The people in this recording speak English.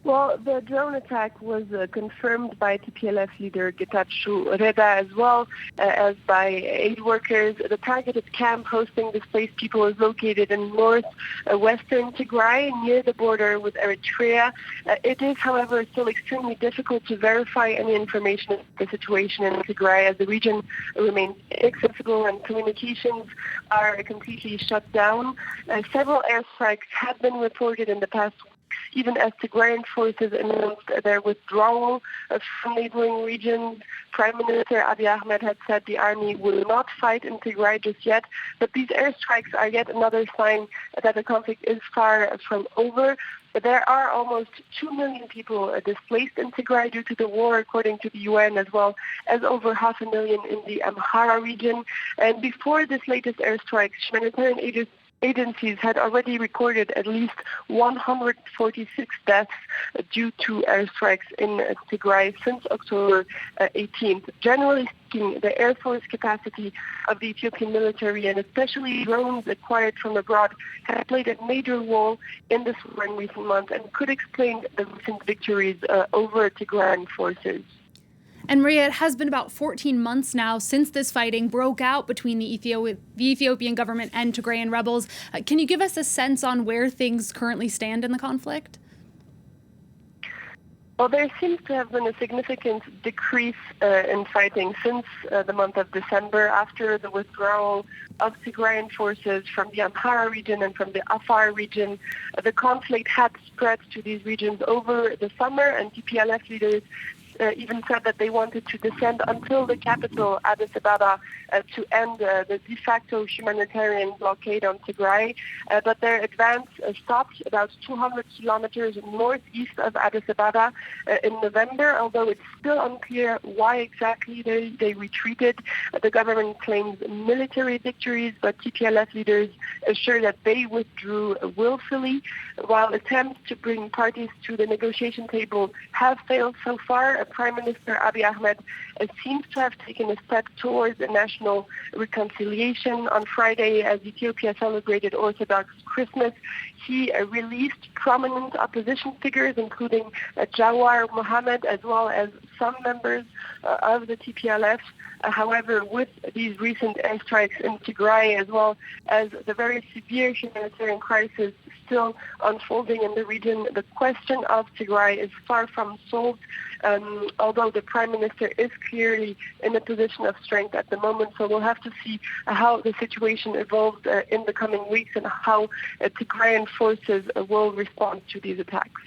Well, the drone attack was confirmed by TPLF leader Getachew Reda as well as by aid workers. The targeted camp hosting displaced people is located in northwestern Tigray near the border with Eritrea. It is, however, still extremely difficult to verify any information of the situation in Tigray as the region remains inaccessible and communications are completely shut down. Several airstrikes have been reported in the past week, even as Tigrayan forces announced their withdrawal from neighboring regions. Prime Minister Abiy Ahmed had said the army will not fight in Tigray just yet, but these airstrikes are yet another sign that the conflict is far from over. There are almost 2 million people displaced in Tigray due to the war, according to the UN, as well as over 500,000 in the Amhara region. And before this latest airstrikes, humanitarian agencies had already recorded at least 146 deaths due to airstrikes in Tigray since October 18th. Generally speaking, the air force capacity of the Ethiopian military, and especially drones acquired from abroad, has played a major role in this war in recent months and could explain the recent victories over Tigrayan forces. And Maria, it has been about 14 months now since this fighting broke out between the Ethiopian government and Tigrayan rebels. Can you give us a sense on where things currently stand in the conflict? Well, there seems to have been a significant decrease in fighting since the month of December after the withdrawal of Tigrayan forces from the Amhara region and from the Afar region. The conflict had spread to these regions over the summer, and TPLF leaders even said that they wanted to descend until the capital, Addis Ababa, to end the de facto humanitarian blockade on Tigray. But their advance stopped about 200 kilometers northeast of Addis Ababa in November, although it's still unclear why exactly they retreated. The government claims military victories, but TPLF leaders assure that they withdrew willfully, while attempts to bring parties to the negotiation table have failed so far. Prime Minister Abiy Ahmed seems to have taken a step towards a national reconciliation. On Friday, as Ethiopia celebrated Orthodox Christmas, he released prominent opposition figures, including Jawar Mohammed, as well as some members of the TPLF. However, with these recent airstrikes in Tigray, as well as the very severe humanitarian crisis still unfolding in the region, the question of Tigray is far from solved, although the Prime Minister is clearly in a position of strength at the moment. So we'll have to see how the situation evolves in the coming weeks and how Tigrayan forces will respond to these attacks.